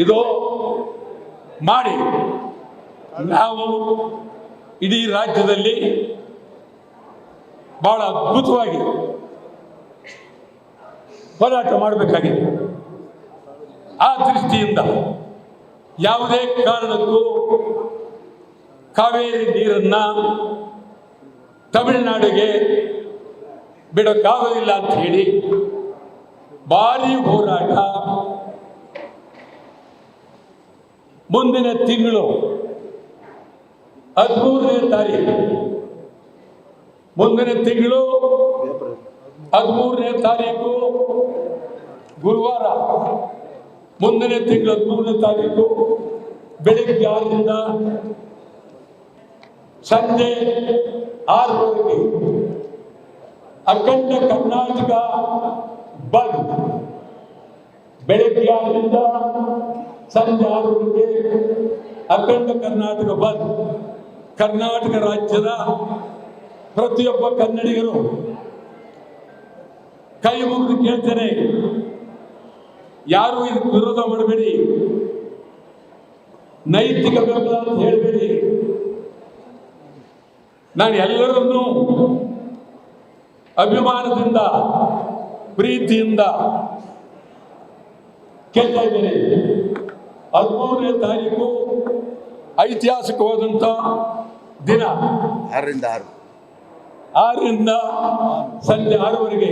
ಇದು ಮಾಡಿ ನಾವು ಇಡೀ ರಾಜ್ಯದಲ್ಲಿ ಬಹಳ ಅದ್ಭುತವಾಗಿ ಹೋರಾಟ ಮಾಡಬೇಕಾಗಿದೆ. ಆ ದೃಷ್ಟಿಯಿಂದ ಯಾವುದೇ ಕಾರಣಕ್ಕೂ ಕಾವೇರಿ ನೀರನ್ನ ತಮಿಳುನಾಡಿಗೆ ಬಿಡಕ್ಕಾಗೋದಿಲ್ಲ ಅಂತ ಹೇಳಿ ಭಾರಿ ಹೋರಾಟ ಮುಂದಿನ ತಿಂಗಳು 13ನೇ ತಾರೀಕು, ಮುಂದಿನ ತಿಂಗಳು 13ನೇ ತಾರೀಕು ಗುರುವಾರ, ಮುಂದಿನ ತಿಂಗಳು 13ನೇ ತಾರೀಕು ಬೆಳಿಗ್ಗೆ 6ರಿಂದ ಸಂಜೆ 6ರವರೆಗೆ ಅಖಂಡ ಕರ್ನಾಟಕ ಬಂದ್. ಬೆಳಿಗ್ಗೆ 6ರಿಂದ ಸಂಜೆ 6ರವರೆಗೆ ಅಖಂಡ ಕರ್ನಾಟಕ ಬಂದ್. ಕರ್ನಾಟಕ ರಾಜ್ಯದ ಪ್ರತಿಯೊಬ್ಬ ಕನ್ನಡಿಗರು ಕೈ ಮುಗಿದು ಕೇಳ್ತೇನೆ, ಯಾರು ಇದಕ್ಕೆ ವಿರೋಧ ಮಾಡಬೇಡಿ, ನೈತಿಕ ಬೆಂಬಲ ಅಂತ ಹೇಳಬೇಡಿ. ನಾನು ಎಲ್ಲರನ್ನೂ ಅಭಿಮಾನದಿಂದ ಪ್ರೀತಿಯಿಂದ ಕೇಳ್ತಾ ಇದ್ದೇನೆ. 13ನೇ ತಾರೀಕು ಐತಿಹಾಸಿಕವಾದಂಥ ದಿನ. 6ರಿಂದ ಸಂಜೆ 6ರವರೆಗೆ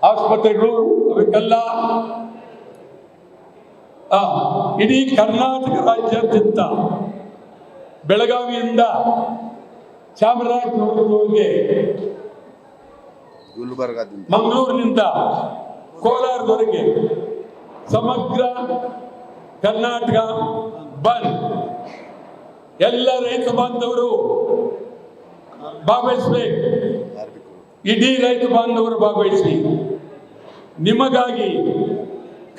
ಆಸ್ಪತ್ರೆಗಳು ಅವಕ್ಕೆಲ್ಲ ಇಡೀ ಕರ್ನಾಟಕ ರಾಜ್ಯಾದ್ಯಂತ ಬೆಳಗಾವಿಯಿಂದ ಚಾಮರಾಜನಗರದವರೆಗೆ, ಮಂಗಳೂರಿನಿಂದ ಕೋಲಾರದವರೆಗೆ ಸಮಗ್ರ ಕರ್ನಾಟಕ ಬಂದ್. ಎಲ್ಲ ರೈತ ಬಾಂಧವರು ಭಾಗವಹಿಸಬೇಕು. ಇಡೀ ರೈತ ಬಾಂಧವರು ಭಾಗವಹಿಸಿ. ನಿಮಗಾಗಿ,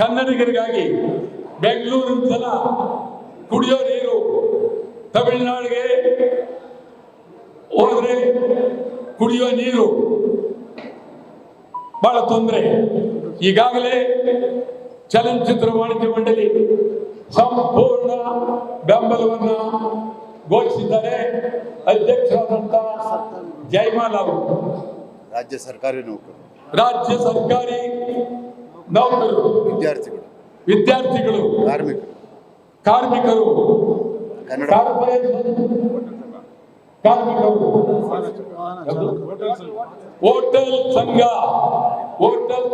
ಕನ್ನಡಿಗರಿಗಾಗಿ ಬೆಂಗಳೂರಿನ ಜನ ಕುಡಿಯೋ ನೀರು ತಮಿಳುನಾಡಿಗೆ ಹೋದ್ರೆ ಕುಡಿಯೋ ನೀರು ಬಹಳ ತೊಂದರೆ. ಈಗಾಗಲೇ ಚಲನಚಿತ್ರ ವಾಣಿಜ್ಯ ಮಂಡಳಿ ಸಂಪೂರ್ಣ ಬೆಂಬಲವನ್ನ ಘೋಷಿಸಿದ್ದಾರೆ. ಅಧ್ಯಕ್ಷರಾದಂತ ಜಯಮಾಲ್ ಅವರು, ರಾಜ್ಯ ಸರ್ಕಾರಿ ನೌಕರರು, ವಿದ್ಯಾರ್ಥಿಗಳು, ಕಾರ್ಮಿಕರು, ಹೋಟೆಲ್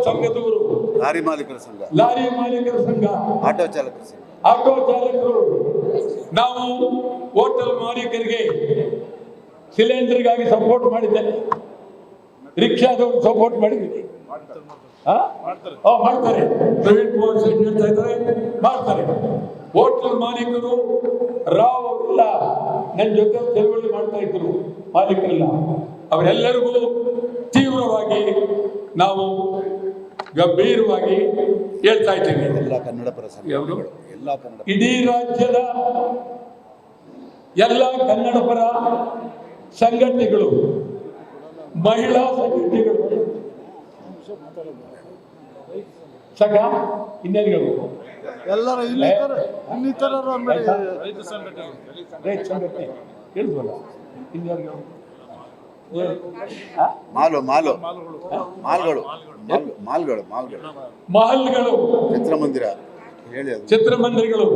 ಸಂಘದವರು, ಲಾರಿ ಮಾಲೀಕರ ಸಂಘ, ಆಟೋ ಚಾಲಕರ ಸಂಘ, ಆಟೋ ನಾವು ಹೋಟೆಲ್ ಮಾಲೀಕರಿಗೆ ಸಿಲಿಂಡರ್ಗಾಗಿ ಸಪೋರ್ಟ್ ಮಾಡಿದ್ದೇನೆ. ರಿಕ್ಷಾದವರು ಸಪೋರ್ಟ್ ಮಾಡಿದ್ದೀವಿ. ಮಾಡ್ತಾರೆ. ಪ್ರವೀಣ್ ಕುಮಾರ್ ಶೆಟ್ಟಿ ಹೇಳ್ತಾ ಇದ್ದಾರೆ, ಮಾಡ್ತಾರೆ. ಹೋಟೆಲ್ ಮಾಲೀಕರು ರಾವ್ ಅವರೆಲ್ಲ ನನ್ನ ಜೊತೆ ಚಳವಳಿ ಮಾಡ್ತಾ ಇದ್ರು. ಮಾಲೀಕರೆಲ್ಲ ಅವರೆಲ್ಲರಿಗೂ ತೀವ್ರವಾಗಿ ನಾವು ಗಂಭೀರವಾಗಿ ಹೇಳ್ತಾ ಇದ್ದೀವಿ. ಎಲ್ಲ ಕನ್ನಡ ಪರ ಸಂಘಟನೆಗಳು, ಇಡೀ ರಾಜ್ಯದ ಎಲ್ಲ ಕನ್ನಡ ಪರ ಸಂಘಟನೆಗಳು, ಮಹಿಳಾ ಸಂಘಟನೆಗಳು, ಸಂಘ, ಇನ್ನೇನುಗಳು, ಎಲ್ಲರ ಇನ್ನಿತರ ರೈತ ಸಂಘಟನೆ ಹೇಳಿದ್ವಲ್ಲ, ಇನ್ನೇನು ಮಹಲ್ಗಳು, ಚಿತ್ರಮಂದಿರಗಳು,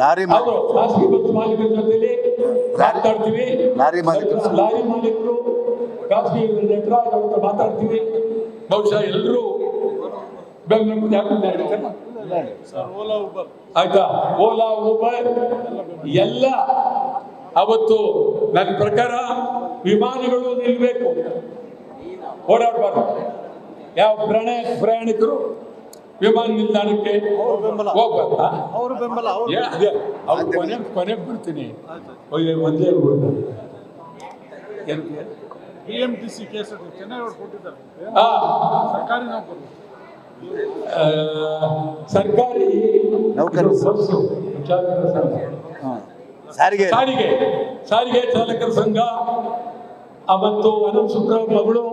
ಲಾರಿ ಖಾಸಗಿ ಬಸ್ ಮಾಲೀಕರ ಜೊತೆಲಿ ಮಾತಾಡ್ತೀವಿ. ಲಾರಿ ಮಾಲೀಕರು, ಖಾಸಗಿ ನಟರಾಜ್ ಅವ್ರ ಮಾತಾಡ್ತೀವಿ. ಬಹುಶಃ ಎಲ್ಲರೂ ಬೆಂಗಳೂರು ಆಯ್ತಾ, ಓಲಾ, ಊಬರ್ ಎಲ್ಲ ಅವತ್ತು ನನ್ನ ಪ್ರಕಾರ ವಿಮಾನಗಳು ನಿಲ್ಬೇಕು, ಓಡಾಡಬಾರ್ದು. ಯಾವ ಪ್ರಯಾಣಿಕರು ವಿಮಾನ ನಿಲ್ದಾಣಕ್ಕೆ ಕೊನೆಗೆ ಬರ್ತೀನಿ. ಒಂದೇ ಬಿಎಂಟಿಸಿ ಕೇಸ್ ಚೆನ್ನೈ ಕೊಟ್ಟಿದ್ದಾರೆ. ಸರ್ಕಾರಿ ನೌಕರರು, ಸಾರಿಗೆ ಚಾಲಕರ ಸಂಘ ಮತ್ತು ಅನಂತ ಸುಬ್ರಹ್ಮಣ್ಯ ಮಗಳು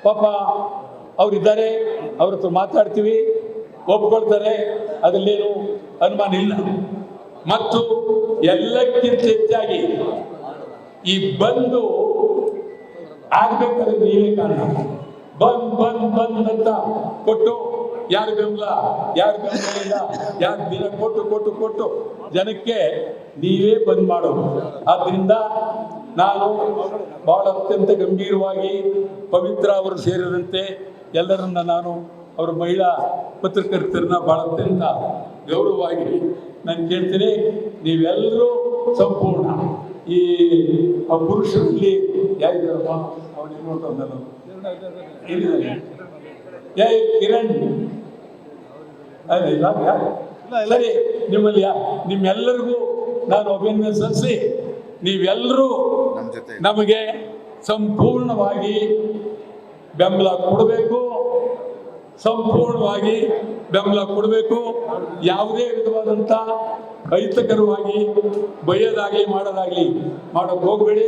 ಪಾಪ ಅವರಿದ್ದಾರೆ, ಅವ್ರ ಹತ್ರ ಮಾತಾಡ್ತೀವಿ, ಒಪ್ಕೊಳ್ತಾರೆ, ಅದರಲ್ಲೇನು ಅನುಮಾನ ಇಲ್ಲ. ಮತ್ತು ಎಲ್ಲಕ್ಕಿಂತ ಹೆಚ್ಚಾಗಿ ಈ ಬಂದು ಆಗ್ಬೇಕಾದ್ರೆ ನೀವೇ ಕಾರಣ. ಬಂದ್ ಅಂತ ಕೊಟ್ಟು ಯಾರು ಬೆಂಬಲ ಇಲ್ಲ, ಯಾರು ದಿನ ಕೊಟ್ಟು ಜನಕ್ಕೆ ನೀವೇ ಬಂದ್ ಮಾಡೋದು. ಆದ್ರಿಂದ ನಾನು ಬಹಳ ಅತ್ಯಂತ ಗಂಭೀರವಾಗಿ ಪವಿತ್ರ ಅವರು ಸೇರಿದಂತೆ ಎಲ್ಲರನ್ನ ನಾನು ಅವರ ಮಹಿಳಾ ಪತ್ರಕರ್ತರನ್ನ ಬಹಳ ಅತ್ಯಂತ ಗೌರವವಾಗಿ ನಾನು ಕೇಳ್ತೀನಿ, ನೀವೆಲ್ಲರೂ ಸಂಪೂರ್ಣ ಈ ಪುರುಷರಲ್ಲಿ ಯಾರಿದ್ದಾರಪ್ಪ ಅವನು ಕಿರಣ್ ಸರಿ, ನಿಮ್ಮೆಲ್ಲರಿಗೂ ನಾನು ಅಭಿನಂದನೆ ಸಲ್ಲಿಸಿ, ನೀವೆಲ್ಲರೂ ನಮಗೆ ಸಂಪೂರ್ಣವಾಗಿ ಬೆಂಬಲ ಕೊಡಬೇಕು. ಯಾವುದೇ ವಿಧವಾದಂಥ ಅಹಿತಕರವಾಗಿ ಬೈಯೋದಾಗಲಿ ಮಾಡೋಕ್ಕೆ ಹೋಗಬೇಡಿ.